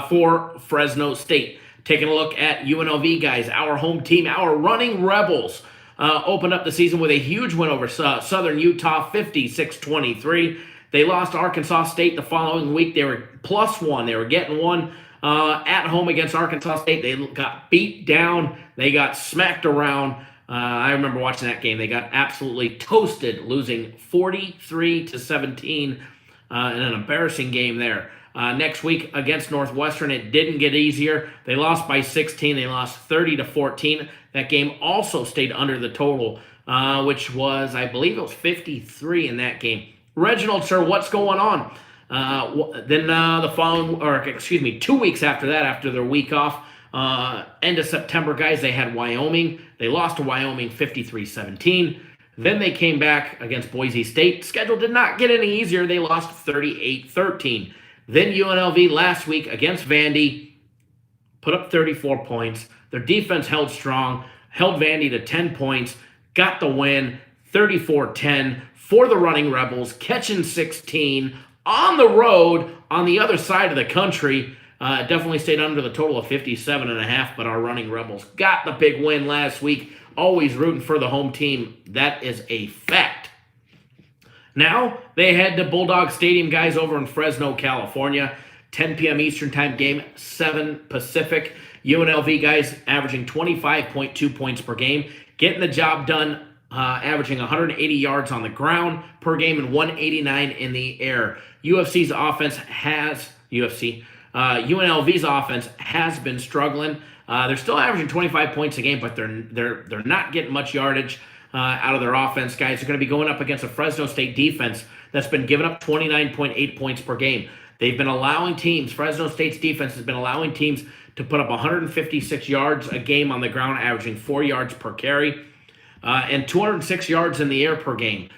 [SPEAKER 1] for Fresno State. Taking a look at UNLV, guys, our home team, our running Rebels, opened up the season with a huge win over Southern Utah, 56-23. They lost to Arkansas State the following week. They were +1. They were getting one at home against Arkansas State. They got beat down. They got smacked around. I remember watching that game. They got absolutely toasted, losing 43-17 in an embarrassing game there. Next week against Northwestern, it didn't get easier. They lost by 16. They lost 30-14. That game also stayed under the total, which was, I believe it was 53 in that game. Reginald, sir, what's going on? Then the following, 2 weeks after that, after their week off, end of September, guys, they had Wyoming. They lost to Wyoming 53-17. Then they came back against Boise State. Schedule did not get any easier. They lost 38-13. Then UNLV last week against Vandy put up 34 points. Their defense held strong, held Vandy to 10 points, got the win, 34-10 for the running Rebels, catching 16 on the road on the other side of the country. Definitely stayed under the total of 57.5, but our running Rebels got the big win last week. Always rooting for the home team. That is a fact. Now, they head to Bulldog Stadium, guys, over in Fresno, California. 10 p.m. Eastern Time game, 7 Pacific. UNLV, guys, averaging 25.2 points per game. Getting the job done, averaging 180 yards on the ground per game and 189 in the air. UFC's offense has UFC. UNLV's offense has been struggling. They're still averaging 25 points a game, but they're not getting much yardage out of their offense, guys. They're going to be going up against a Fresno State defense that's been giving up 29.8 points per game. They've been allowing teams, Fresno State's defense has been allowing teams to put up 156 yards a game on the ground, averaging 4 yards per carry, and 206 yards in the air per game,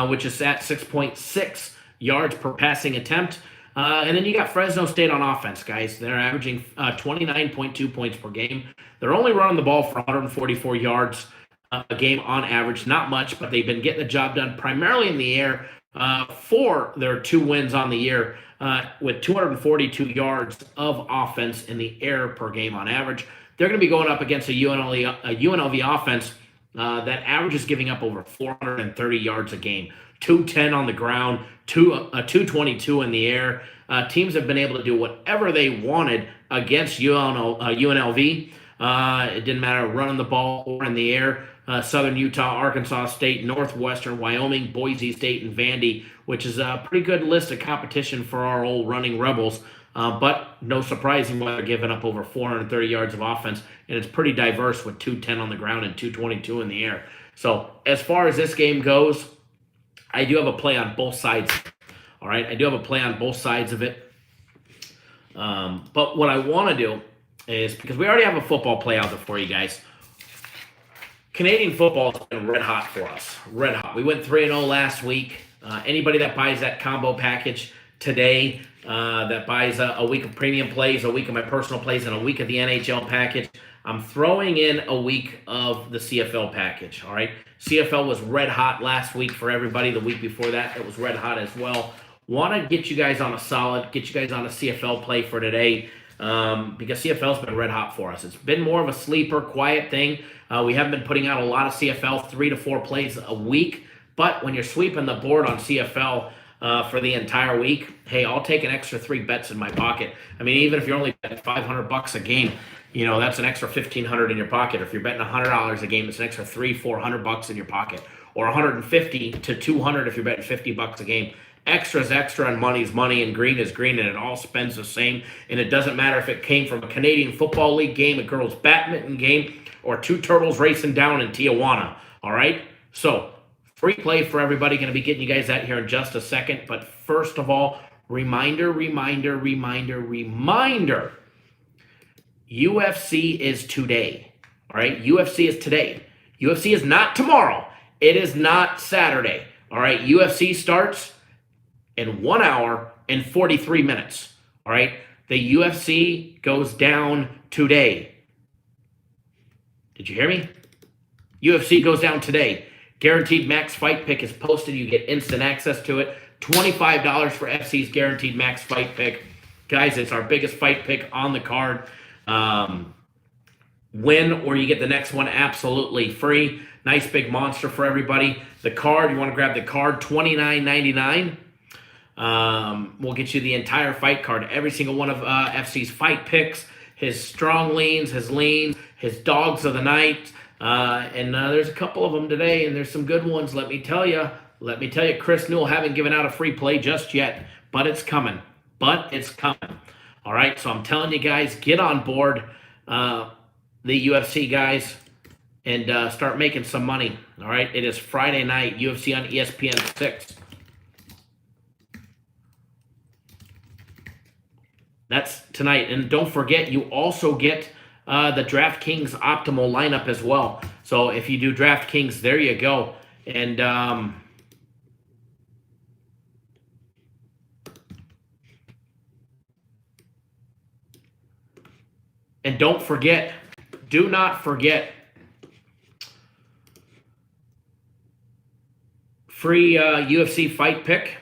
[SPEAKER 1] which is at 6.6 yards per passing attempt. And then you got Fresno State on offense, guys. They're averaging 29.2 points per game. They're only running the ball for 144 yards a game on average. Not much, but they've been getting the job done primarily in the air for their 2 wins on the year with 242 yards of offense in the air per game on average. They're going to be going up against a UNLV offense that averages giving up over 430 yards a game. 210 on the ground, 222 in the air. Teams have been able to do whatever they wanted against UNLV. It didn't matter running the ball or in the air. Southern Utah, Arkansas State, Northwestern, Wyoming, Boise State, and Vandy, which is a pretty good list of competition for our old running Rebels. But no surprising why they're giving up over 430 yards of offense, and it's pretty diverse with 210 on the ground and 222 in the air. So as far as this game goes, I do have a play on both sides. All right, I do have a play on both sides of it. But what I want to do is, because we already have a football play out there for you guys, Canadian football has been red hot for us. Red hot. We went 3-0 last week. Anybody that buys that combo package today, that buys a week of premium plays, a week of my personal plays, and a week of the NHL package, I'm throwing in a week of the CFL package, all right? CFL was red hot last week for everybody. The week before that, it was red hot as well. Want to get you guys on a solid, get you guys on a CFL play for today because CFL's been red hot for us. It's been more of a sleeper, quiet thing. We haven't been putting out a lot of CFL, 3 to 4 plays a week. But when you're sweeping the board on CFL for the entire week, hey, I'll take an extra 3 bets in my pocket. I mean, even if you're only betting $500 a game, you know, that's an extra $1,500 in your pocket. If you're betting $100 a game, it's an extra $300-400 in your pocket, or $150 to $200 if you're betting $50 a game. Extra's extra, and money's money, and green is green, and it all spends the same. And it doesn't matter if it came from a Canadian Football League game, a girls' badminton game, or 2 turtles racing down in Tijuana. All right? So, free play for everybody. Going to be getting you guys that here in just a second. But first of all, reminder. UFC is today. All right? UFC is today. UFC is not tomorrow. It is not Saturday. All right? UFC starts in 1 hour and 43 minutes. All right? The UFC goes down today. Did you hear me? UFC goes down today. Guaranteed Max Fight Pick is posted. You get instant access to it. $25 for FC's Guaranteed Max Fight Pick. Guys, it's our biggest fight pick on the card. Win or you get the next one absolutely free. Nice big monster for everybody. The card, you want to grab the card, $29.99. We'll get you the entire fight card. Every single one of FC's fight picks, his strong leans, his leans, his dogs of the night. And there's a couple of them today, and there's some good ones. Let me tell you, Chris Newell haven't given out a free play just yet, but it's coming. All right, so I'm telling you guys, get on board, the UFC guys, and start making some money. All right, it is Friday night, UFC on ESPN 6. That's tonight. And don't forget, you also get the DraftKings optimal lineup as well. So if you do DraftKings, there you go. And don't forget, do not forget, free UFC fight pick.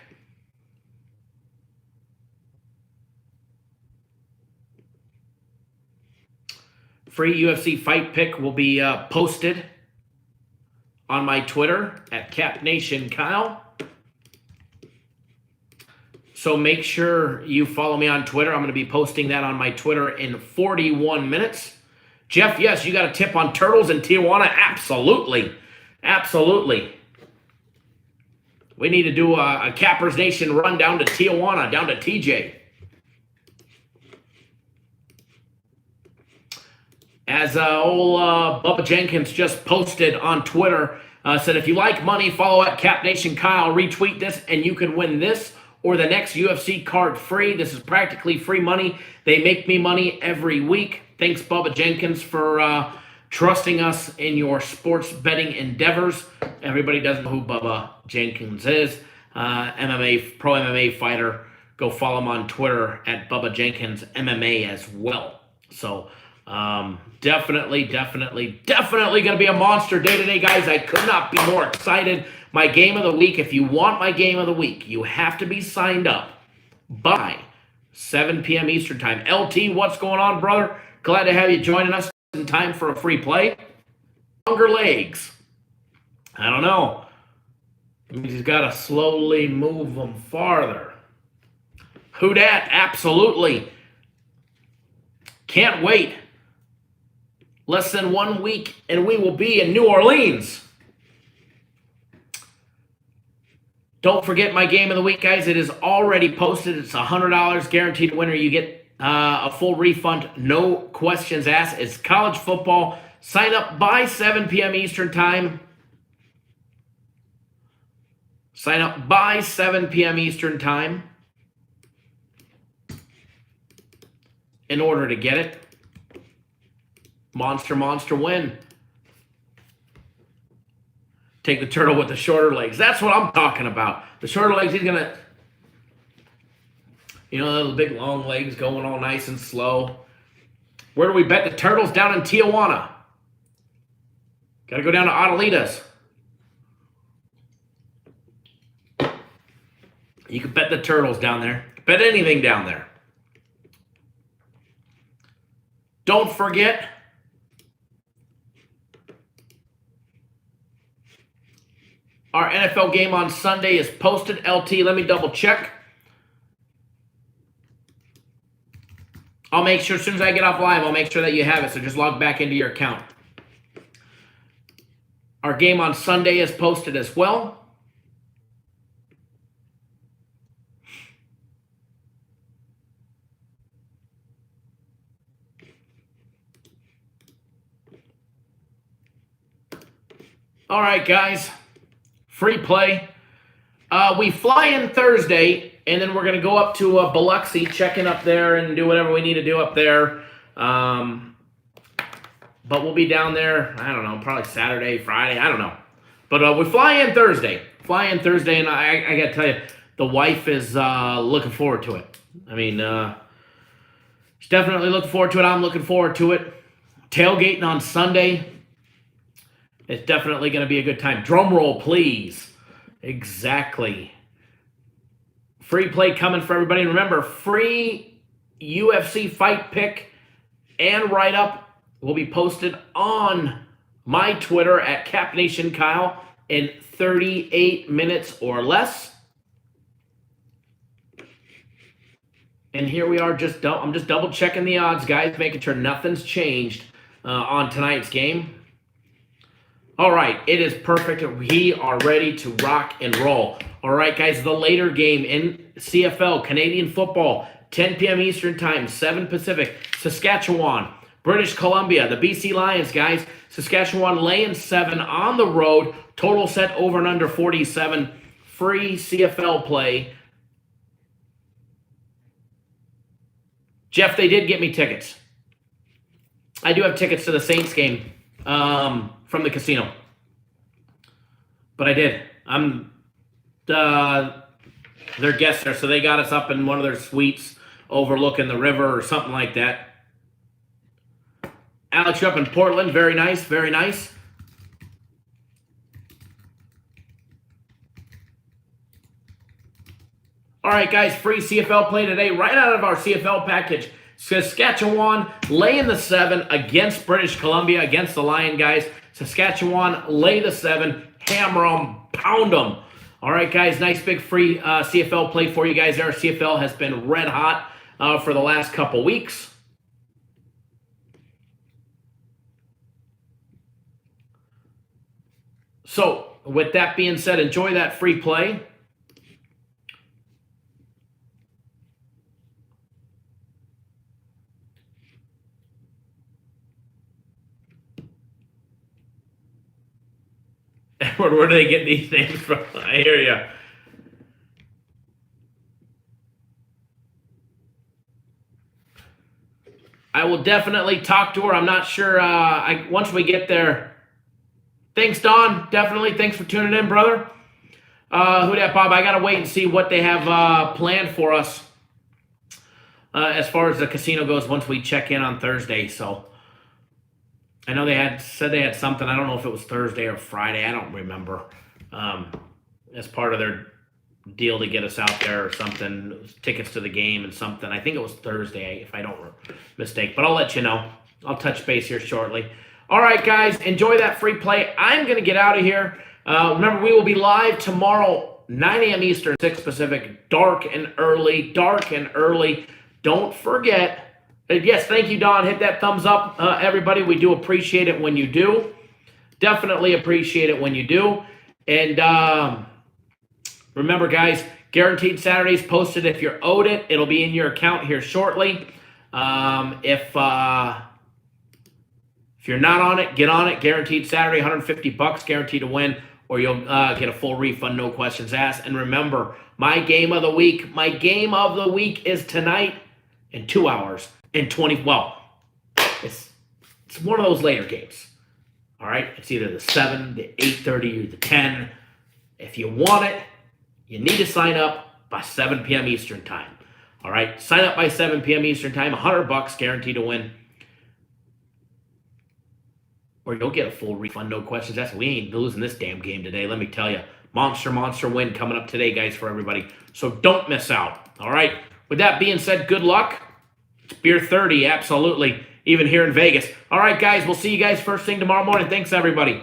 [SPEAKER 1] Free UFC fight pick will be posted on my Twitter at CapNationKyle. So make sure you follow me on Twitter. I'm going to be posting that on my Twitter in 41 minutes. Jeff, yes, you got a tip on turtles in Tijuana? Absolutely. We need to do a Cappers Nation run down to Tijuana, down to TJ. As old Bubba Jenkins just posted on Twitter, said if you like money, follow at Cap Nation Kyle, retweet this, and you can win this or the next UFC card free. This is practically free money. They make me money every week. Thanks, Bubba Jenkins, for trusting us in your sports betting endeavors. Everybody doesn't know who Bubba Jenkins is. Pro MMA fighter. Go follow him on Twitter at Bubba Jenkins MMA as well. So definitely going to be a monster day today, guys. I could not be more excited. My game of the week, if you want my game of the week, you have to be signed up by 7 p.m. Eastern time. LT, what's going on, brother? Glad to have you joining us in time for a free play. Longer legs. I don't know. It means he's got to slowly move them farther. Who dat? Absolutely. Can't wait. Less than 1 week, and we will be in New Orleans. Don't forget my game of the week, guys. It is already posted. It's $100 guaranteed winner. You get a full refund, no questions asked. It's college football. Sign up by 7 p.m. Eastern time. Sign up by 7 p.m. Eastern time in order to get it. Monster win. Take the turtle with the shorter legs. That's what I'm talking about. The shorter legs, he's going to, the big long legs going all nice and slow. Where do we bet the turtles? Down in Tijuana. Got to go down to Adelitas. You can bet the turtles down there. Bet anything down there. Don't forget, our NFL game on Sunday is posted. LT, let me double check. I'll make sure, as soon as I get off live, I'll make sure that you have it. So just log back into your account. Our game on Sunday is posted as well. All right, guys. Free play. We fly in Thursday, and then we're going to go up to Biloxi, check in up there, and do whatever we need to do up there. But we'll be down there, I don't know, probably Saturday, Friday, I don't know. But we fly in Thursday. And I got to tell you, the wife is looking forward to it. I mean, she's definitely looking forward to it. I'm looking forward to it. Tailgating on Sunday. It's definitely going to be a good time. Drum roll, please. Exactly. Free play coming for everybody. And remember, free UFC fight pick and write-up will be posted on my Twitter at CapNationKyle in 38 minutes or less. And here we are. I'm just double-checking the odds, guys, making sure nothing's changed on tonight's game. All right, it is perfect. We are ready to rock and roll. All right, guys, the later game in CFL, Canadian football, 10 p.m. Eastern time, 7 Pacific, Saskatchewan, British Columbia, the BC Lions, guys. Saskatchewan laying 7 on the road. Total set over and under 47. Free CFL play. Jeff, they did get me tickets. I do have tickets to the Saints game. From the casino. But I did. I'm their guest there, so they got us up in one of their suites overlooking the river or something like that. Alex, you're up in Portland. Very nice, very nice. All right, guys, free CFL play today right out of our CFL package. Saskatchewan laying the 7 against British Columbia, against the Lion guys. Saskatchewan lay the 7, hammer them, pound them. All right, guys, nice big free CFL play for you guys there. CFL has been red hot for the last couple weeks. So, with that being said, enjoy that free play. Where do they get these names from? I hear you. I will definitely talk to her. I'm not sure. Once we get there. Thanks, Don. Definitely. Thanks for tuning in, brother. Who dat, Bob? I got to wait and see what they have planned for us as far as the casino goes once we check in on Thursday. So I know they said they had something. I don't know if it was Thursday or Friday. I don't remember. As part of their deal to get us out there or something, tickets to the game and something. I think it was Thursday, if I don't mistake. But I'll let you know. I'll touch base here shortly. All right, guys, enjoy that free play. I'm going to get out of here. Remember, we will be live tomorrow, 9 a.m. Eastern, 6 Pacific, dark and early, Don't forget. Yes, thank you, Don. Hit that thumbs up, everybody. We do appreciate it when you do. Definitely appreciate it when you do. And remember, guys, guaranteed Saturdays posted. If you're owed it, it'll be in your account here shortly. If you're not on it, get on it. Guaranteed Saturday, $150, guaranteed to win, or you'll get a full refund, no questions asked. And remember, my game of the week is tonight in 2 hours and 20. Well, it's one of those later games. All right, it's either the 7, the 8:30, or the 10. If you want it, you need to sign up by 7 p.m. Eastern time. All right, sign up by 7 p.m. Eastern time. $100, guaranteed to win. Or you'll get a full refund, no questions asked. We ain't losing this damn game today, let me tell you. Monster win coming up today, guys, for everybody. So don't miss out, all right? With that being said, good luck. It's Beer 30, absolutely, even here in Vegas. All right, guys, we'll see you guys first thing tomorrow morning. Thanks, everybody.